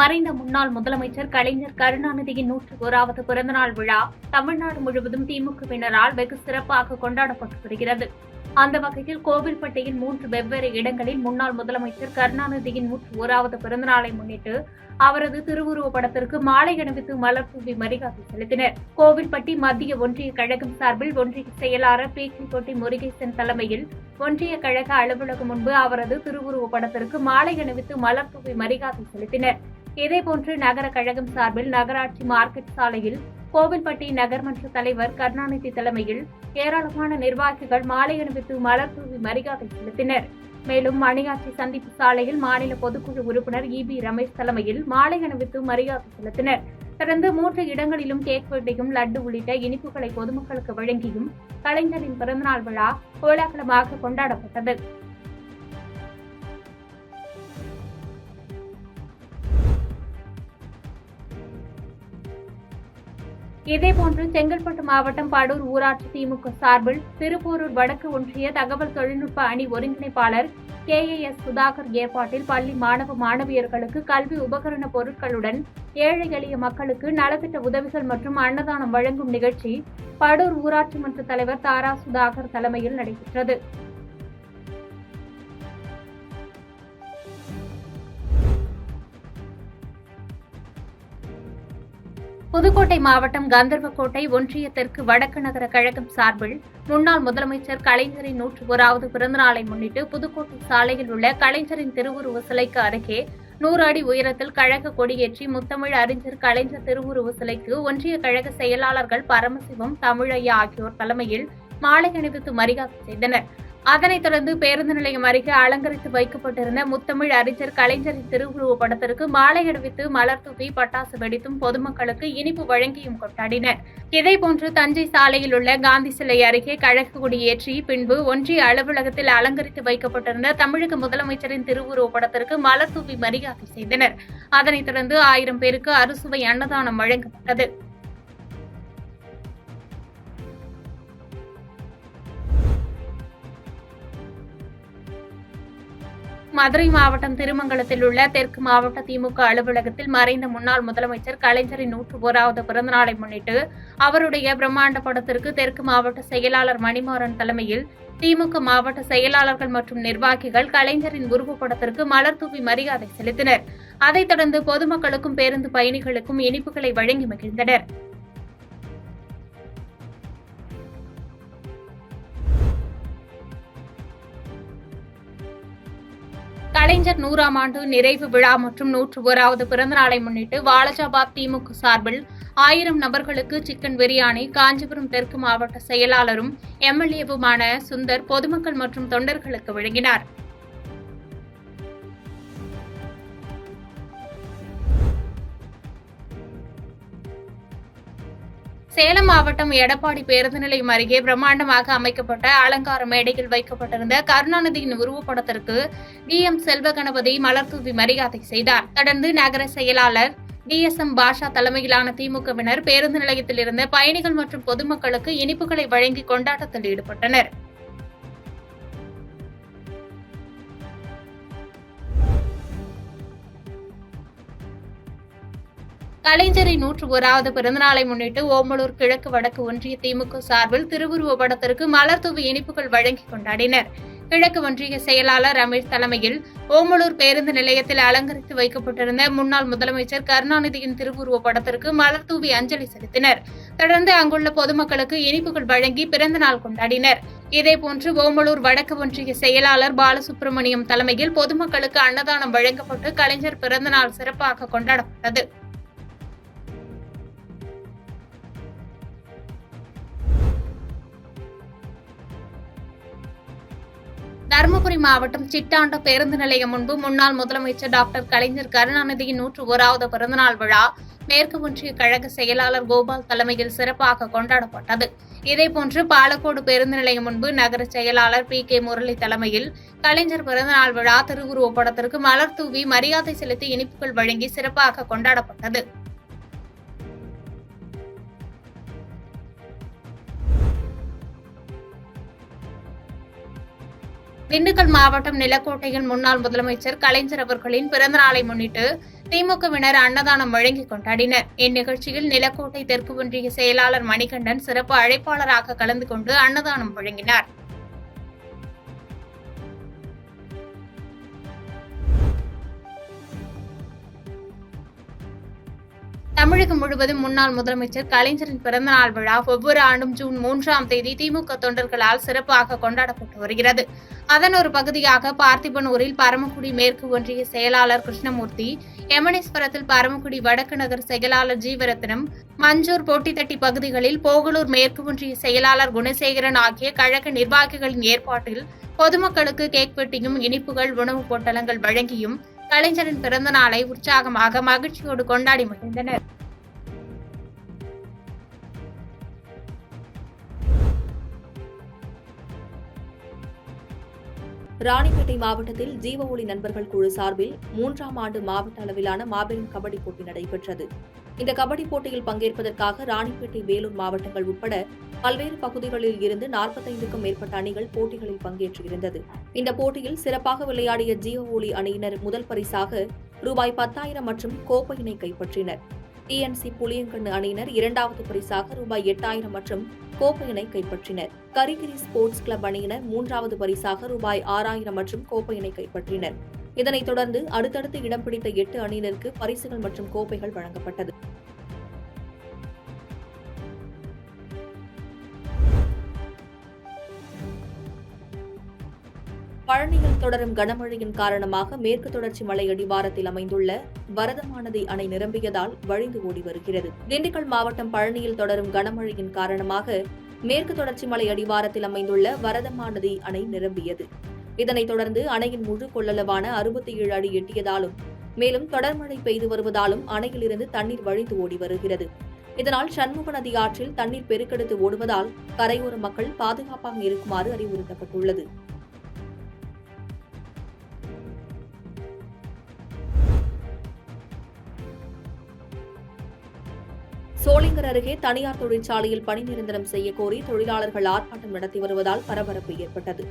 மறைந்த முன்னாள் முதலமைச்சர் கலைஞர் கருணாநிதியின் 101வது பிறந்தநாள் விழா தமிழ்நாடு முழுவதும் திமுகவினரால் வெகு சிறப்பாக கொண்டாடப்பட்டு வருகிறது. அந்த வகையில் கோவில்பட்டியில் 3 வெவ்வேறு இடங்களில் முன்னாள் முதலமைச்சர் கருணாநிதியின் 101வது பிறந்தநாளை முன்னிட்டு அவரது திருவுருவப் படத்திற்கு மாலை அணிவித்து மலர் தூவி மரியாதை செலுத்தினர். கோவில்பட்டி மத்திய ஒன்றிய கழகம் சார்பில் ஒன்றிய செயலாளர் பி.கே. முருகேசன் தலைமையில் ஒன்றிய கழக அலுவலகம் முன்பு அவரது திருவுருவப் படத்திற்கு மாலை அணிவித்து மலர் தூவி மரியாதை செலுத்தினர். இதேபோன்று நகர கழகம் சார்பில் நகராட்சி மார்க்கெட் சாலையில் கோவில்பட்டி நகர்மன்ற தலைவர் கருணாநிதி தலைமையில் ஏராளமான நிர்வாகிகள் மாலை அணிவித்து மலர் தூவி மரியாதை செலுத்தினர். மேலும் மணியாச்சி சந்திப்பு சாலையில் மாநில பொதுக்குழு உறுப்பினர் இ.பி. ரமேஷ் தலைமையில் மாலை அணிவித்து மரியாதை செலுத்தினர். தொடர்ந்து 3 இடங்களிலும் கேக் வெட்டியும் லட்டு உள்ளிட்ட இனிப்புகளை பொதுமக்களுக்கு வழங்கியும் கலைஞரின் பிறந்தநாள் விழா கோலாகலமாக கொண்டாடப்பட்டது. இதேபோன்று செங்கல்பட்டு மாவட்டம் படூர் ஊராட்சி திமுக சார்பில் திருப்போரூர் வடக்கு ஒன்றிய தகவல் தொழில்நுட்ப அணி ஒருங்கிணைப்பாளர் கே.ஏ.எஸ். சுதாகர் ஏற்பாட்டில் பள்ளி மாணவ மாணவியர்களுக்கு கல்வி உபகரண பொருட்களுடன் ஏழை எளிய மக்களுக்கு நலத்திட்ட உதவிகள் மற்றும் அன்னதானம் வழங்கும் நிகழ்ச்சி படூர் ஊராட்சி மன்ற தலைவர் தாரா சுதாகர் தலைமையில் நடைபெற்றது. புதுக்கோட்டை மாவட்டம் கந்தர்வக்கோட்டை ஒன்றிய தெற்கு வடக்கு நகர கழகம் சார்பில் முன்னாள் முதலமைச்சர் கலைஞரின் 101வது பிறந்தநாளை முன்னிட்டு புதுக்கோட்டை சாலையில் உள்ள கலைஞரின் திருவுருவ சிலைக்கு அருகே 100 அடி உயரத்தில் கழக கொடியேற்றி முத்தமிழ் அறிஞர் கலைஞர் திருவுருவ சிலைக்கு ஒன்றிய கழக செயலாளர்கள் பரமசிவம், தமிழையா ஆகியோர் தலைமையில் மாலை அணிவித்து மரியாதை செய்தனர். அதனைத் தொடர்ந்து பேருந்து நிலையம் அருகே அலங்கரித்து வைக்கப்பட்டிருந்த முத்தமிழ் அறிஞர் கலைஞரின் திருவுருவப் படத்திற்கு மாலை அணிவித்து மலர் தூவி பட்டாசு வெடித்தும் பொதுமக்களுக்கு இனிப்பு வழங்கியும் கொண்டாடினர். இதேபோன்று தஞ்சை சாலையில் உள்ள காந்தி சிலை அருகே கழக கொடி ஏற்றி பின்பு ஒன்றிய அலுவலகத்தில் அலங்கரித்து வைக்கப்பட்டிருந்த தமிழக முதலமைச்சரின் திருவுருவப் படத்திற்கு மலர் தூவி மரியாதை செய்தனர். அதனைத் தொடர்ந்து 1000 பேருக்கு அறுசுவை அன்னதானம் வழங்கப்பட்டது. மதுரை மாவட்டம் திருமங்கலத்தில் உள்ள தெற்கு மாவட்ட திமுக அலுவலகத்தில் மறைந்த முன்னாள் முதலமைச்சர் கலைஞரின் 101வது பிறந்தநாளை முன்னிட்டு அவருடைய பிரம்மாண்ட படத்திற்கு தெற்கு மாவட்ட செயலாளர் மணிமாறன் தலைமையில் திமுக மாவட்ட செயலாளர்கள் மற்றும் நிர்வாகிகள் கலைஞரின் உருவப்படத்திற்கு மலர் தூவி மரியாதை செலுத்தினர். அதைத் தொடர்ந்து பொதுமக்களுக்கும் பேருந்து பயணிகளுக்கும் இனிப்புகளை வழங்கி மகிழ்ந்தனர். கலைஞர் 100ஆம் ஆண்டு நிறைவு விழா மற்றும் 101வது பிறந்தநாளை முன்னிட்டு வாலாஜாபாத் திமுக சார்பில் 1000 நபர்களுக்கு சிக்கன் பிரியாணி காஞ்சிபுரம் தெற்கு மாவட்ட செயலாளரும் எம்எல்ஏவுமான சுந்தர் பொதுமக்கள் மற்றும் தொண்டர்களுக்கு வழங்கினார். சேலம் மாவட்டம் எடப்பாடி பேருந்து நிலையம் அருகே பிரம்மாண்டமாக அமைக்கப்பட்ட அலங்கார மேடையில் வைக்கப்பட்டிருந்த கருணாநிதியின் உருவப்படத்திற்கு டி.எம். செல்வகணபதி மலர் தூவி மரியாதை செய்தார். தொடர்ந்து நகர செயலாளர் டி.எஸ்.எம். பாஷா தலைமையிலான திமுகவினர் பேருந்து நிலையத்தில் இருந்த பயணிகள் மற்றும் பொதுமக்களுக்கு இனிப்புகளை வழங்கி கொண்டாட்டத்தில் ஈடுபட்டனர். கலைஞரின் 101வது பிறந்தநாளை முன்னிட்டு ஓமலூர் கிழக்கு வடக்கு ஒன்றிய திமுக சார்பில் திருவுருவ படத்திற்கு மலர் தூவி இனிப்புகள் வழங்கி கொண்டாடினர். கிழக்கு ஒன்றிய செயலாளர் ரமேஷ் தலைமையில் ஓமலூர் பேருந்து நிலையத்தில் அலங்கரித்து வைக்கப்பட்டிருந்த முன்னாள் முதலமைச்சர் கருணாநிதியின் திருவுருவ படத்திற்கு மலர் தூவி அஞ்சலி செலுத்தினர். தொடர்ந்து அங்குள்ள பொதுமக்களுக்கு இனிப்புகள் வழங்கி பிறந்த நாள் கொண்டாடினர். இதேபோன்று ஓமலூர் வடக்கு ஒன்றிய செயலாளர் பாலசுப்ரமணியம் தலைமையில் பொதுமக்களுக்கு அன்னதானம் வழங்கப்பட்டு கலைஞர் பிறந்தநாள் சிறப்பாக கொண்டாடப்பட்டது. தருமபுரி மாவட்டம் சிட்டாண்ட பேருந்து நிலையம் முன்பு முன்னாள் முதலமைச்சர் டாக்டர் கலைஞர் கருணாநிதியின் 101வது பிறந்தநாள் விழா மேற்கு ஒன்றிய கழக செயலாளர் கோபால் தலைமையில் சிறப்பாக கொண்டாடப்பட்டது. இதேபோன்று பாலக்கோடு பேருந்து நிலையம் முன்பு நகர செயலாளர் பி.கே. முரளி தலைமையில் கலைஞர் பிறந்தநாள் விழா திருவுருவப் படத்திற்கு மலர் தூவி மரியாதை செலுத்தி இனிப்புகள் வழங்கி சிறப்பாக கொண்டாடப்பட்டது. திண்டுக்கல் மாவட்டம் நிலக்கோட்டையில் முன்னாள் முதலமைச்சர் கலைஞர் அவர்களின் பிறந்தநாளை முன்னிட்டு திமுகவினர் அன்னதானம் வழங்கி கொண்டாடினர். இந்நிகழ்ச்சியில் நிலக்கோட்டை தெற்கு ஒன்றிய செயலாளர் மணிகண்டன் சிறப்பு அழைப்பாளராக கலந்து கொண்டு அன்னதானம் வழங்கினார். தமிழகம் முழுவதும் முன்னாள் முதலமைச்சர் கலைஞரின் பிறந்தநாள் விழா ஒவ்வொரு ஆண்டும் ஜூன் 3ஆம் தேதி திமுக தொண்டர்களால் சிறப்பாக கொண்டாடப்பட்டு வருகிறது. அதன் ஒரு பகுதியாக பார்த்திபனூரில் பரமக்குடி மேற்கு ஒன்றிய செயலாளர் கிருஷ்ணமூர்த்தி, எமனேஸ்வரத்தில் பரமக்குடி வடக்கு நகர் செயலாளர் ஜீவரத்னம், மஞ்சூர் பொட்டித்தட்டி பகுதிகளில் போகலூர் மேற்கு ஒன்றிய செயலாளர் குணசேகரன் ஆகிய கழக நிர்வாகிகளின் ஏற்பாட்டில் பொதுமக்களுக்கு கேக் வெட்டியும் இனிப்புகள் உணவுப் பொட்டலங்கள் வழங்கியும் கலைஞரின் பிறந்த நாளை உற்சாகமாக மகிழ்ச்சியோடு கொண்டாடி மகிழ்ந்தனர். ராணிப்பேட்டை மாவட்டத்தில் ஜீவ ஒளி நண்பர்கள் குழு சார்பில் 3ஆம் ஆண்டு மாவட்ட அளவிலான மாபெரும் கபடி போட்டி நடைபெற்றது. இந்த கபடி போட்டியில் பங்கேற்பதற்காக ராணிப்பேட்டை, வேலூர் மாவட்டங்கள் உட்பட பல்வேறு பகுதிகளில் இருந்து 45க்கும் மேற்பட்ட அணிகள் போட்டிகளில் பங்கேற்றிருந்தது. இந்த போட்டியில் சிறப்பாக விளையாடிய ஜீவ ஒளி அணியினர் முதல் பரிசாக ரூபாய் 10,000 மற்றும் கோப்பையினை கைப்பற்றினர். டிஎன்சி புளியங்கண்ணு அணியினர் இரண்டாவது பரிசாக ரூபாய் 8,000 மற்றும் கோப்பையினை கைப்பற்றினர். கரிகிரி ஸ்போர்ட்ஸ் கிளப் அணியினர் மூன்றாவது பரிசாக ரூபாய் 6,000 மற்றும் கோப்பையினை கைப்பற்றினர். இதனைத் தொடர்ந்து அடுத்தடுத்து இடம் பிடித்த 8 அணியினருக்கு பரிசுகள் மற்றும் கோப்பைகள் வழங்கப்பட்டது. பழனியில் தொடரும் கனமழையின் காரணமாக மேற்கு தொடர்ச்சி மலை அடிவாரத்தில் அமைந்துள்ள வரதமானதி அணை நிரம்பியதால் வழிந்து ஓடி வருகிறது. திண்டுக்கல் மாவட்டம் பழனியில் தொடரும் கனமழையின் காரணமாக மேற்கு தொடர்ச்சி மலை அடிவாரத்தில் அமைந்துள்ள வரதமானதி அணை நிரம்பியது. இதனைத் தொடர்ந்து அணையின் முழு கொள்ளளவான 67 அடி எட்டியதாலும் மேலும் தொடர் மழை பெய்து வருவதாலும் அணையிலிருந்து தண்ணீர் வழிந்து ஓடி வருகிறது. இதனால் சண்முக நதி ஆற்றில் தண்ணீர் பெருக்கெடுத்து ஓடுவதால் கரையோர மக்கள் பாதுகாப்பாக இருக்குமாறு அறிவுறுத்தப்பட்டுள்ளது. சோளிங்கர் அருகே தனியார் தொழிற்சாலையில் பணி நிரந்தரம் செய்ய கோரி தொழிலாளர்கள் ஆர்ப்பாட்டம் நடத்தி வருவதால் பரபரப்பு ஏற்பட்டது.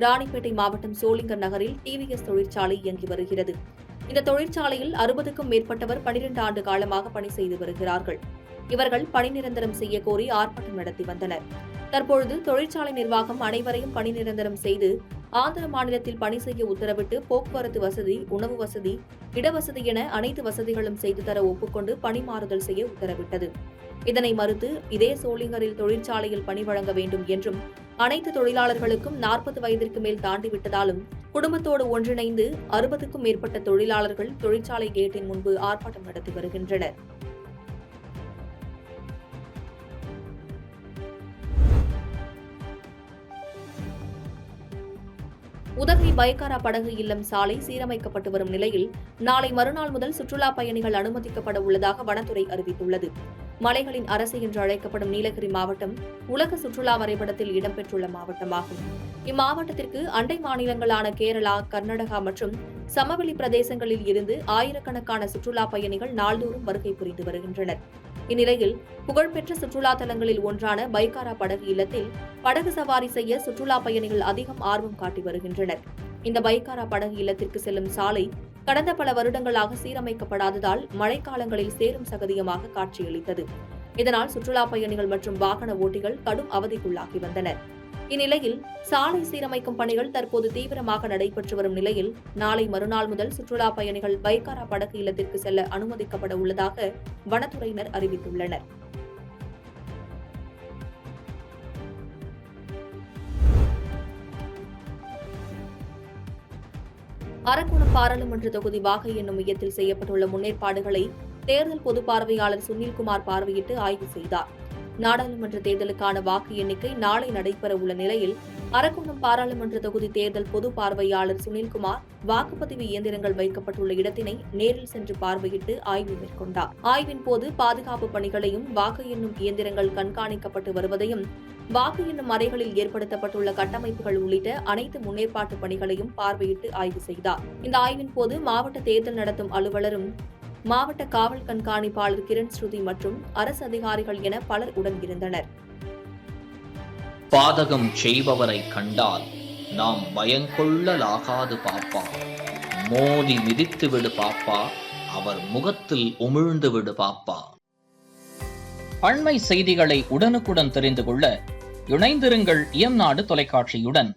ராணிப்பேட்டை மாவட்டம் சோளிங்கர் நகரில் டிவிஎஸ் தொழிற்சாலை இயங்கி வருகிறது. இந்த தொழிற்சாலையில் 60க்கும் மேற்பட்டவர் 12 ஆண்டு காலமாக பணி செய்து வருகிறார்கள். இவர்கள் பணி நிரந்தரம் செய்ய கோரி ஆர்ப்பாட்டம் நடத்தி வந்தனர். தற்பொழுது தொழிற்சாலை நிர்வாகம் அனைவரையும் பணி நிரந்தரம் செய்து ஆந்திர மாநிலத்தில் பணி செய்ய உத்தரவிட்டு போக்குவரத்து வசதி, உணவு வசதி, இடவசதி என அனைத்து வசதிகளும் செய்து தர ஒப்புக்கொண்டு பணி மாறுதல் செய்ய உத்தரவிட்டது. இதனை மறுத்து இதே சோளிங்கரில் தொழிற்சாலையில் பணி வழங்க வேண்டும் என்றும் அனைத்து தொழிலாளர்களுக்கும் 40 வயதிற்கு மேல் தாண்டிவிட்டதாலும் குடும்பத்தோடு ஒன்றிணைந்து 60க்கும் மேற்பட்ட தொழிலாளர்கள் தொழிற்சாலை கேட்டின் முன்பு ஆர்ப்பாட்டம் நடத்தி வருகின்றனர். உதகை பைக்காரா படகு இல்லம் சாலை சீரமைக்கப்பட்டு வரும் நிலையில் நாளை மறுநாள் முதல் சுற்றுலா பயணிகள் அனுமதிக்கப்பட உள்ளதாக வனத்துறை அறிவித்துள்ளது. மலைகளின் அரசு என்று அழைக்கப்படும் நீலகிரி மாவட்டம் உலக சுற்றுலா வரைபடத்தில் இடம்பெற்றுள்ள மாவட்டமாகும். இம்மாவட்டத்திற்கு அண்டை மாநிலங்களான கேரளா, கர்நாடகா மற்றும் சமவெளி பிரதேசங்களில் இருந்து ஆயிரக்கணக்கான சுற்றுலா பயணிகள் நாள்தோறும் வருகை புரிந்து வருகின்றனர். இந்நிலையில் புகழ்பெற்ற சுற்றுலா தலங்களில் ஒன்றான பைக்காரா படகு இல்லத்தில் படகு சவாரி செய்ய சுற்றுலா பயணிகள் அதிகம் ஆர்வம் காட்டி வருகின்றனர். இந்த பைக்காரா படகு இல்லத்திற்கு செல்லும் சாலை கடந்த பல வருடங்களாக சீரமைக்கப்படாததால் மழைக்காலங்களில் சேரும் சகதியமாக காட்சியளித்தது. இதனால் சுற்றுலா பயணிகள் மற்றும் வாகன ஓட்டிகள் கடும் அவதிக்குள்ளாகி வந்தனர். இந்நிலையில் சாலை சீரமைக்கும் பணிகள் தற்போது தீவிரமாக நடைபெற்று வரும் நிலையில் நாளை மறுநாள் முதல் சுற்றுலா பயணிகள் பைக்காரா படகு இல்லத்திற்கு செல்ல அனுமதிக்கப்பட உள்ளதாக வனத்துறையினர் அறிவித்துள்ளனர். அரக்கோணம் பாராளுமன்ற தொகுதி வாக்கு எண்ணும் மையத்தில் செய்யப்பட்டுள்ள முன்னேற்பாடுகளை தேர்தல் பொது பார்வையாளர் சுனில்குமார் பார்வையிட்டு ஆய்வு செய்தார். நாடாளுமன்ற தேர்தலுக்கான வாக்கு எண்ணிக்கை நாளை நடைபெற உள்ள நிலையில் அரக்கோணம் பாராளுமன்ற தொகுதி தேர்தல் பொது பார்வையாளர் சுனில்குமார் வாக்குப்பதிவு இயந்திரங்கள் வைக்கப்பட்டுள்ள இடத்தினை நேரில் சென்று பார்வையிட்டு ஆய்வு மேற்கொண்டார். ஆய்வின் போது பாதுகாப்பு பணிகளையும் வாக்கு எண்ணும் இயந்திரங்கள் கண்காணிக்கப்பட்டு வருவதையும் வாக்கு எண்ணும் அறைகளில் ஏற்படுத்தப்பட்டுள்ள கட்டமைப்புகள் உள்ளிட்ட அனைத்து முன்னேற்பாட்டு பணிகளையும் பார்வையிட்டு ஆய்வு செய்தார். இந்த ஆய்வின் போது மாவட்ட தேர்தல் நடத்தும் அலுவலரும் மாவட்ட காவல் கண்காணிப்பாளர் கிரண் ஸ்ருதி மற்றும் அரசு அதிகாரிகள் என பலர் உடன் இருந்தனர். பாதகம் செய்பவரை கண்டால் நாம் பயங்கொள்ளலாகாது பாப்பா. மோதி மிதித்து விடு பாப்பா, அவர் முகத்தில் உமிழ்ந்து விடு பாப்பா. அண்மை செய்திகளை உடனுக்குடன் தெரிந்து கொள்ள இணைந்திருங்கள் இயம்நாடு தொலைக்காட்சியுடன்.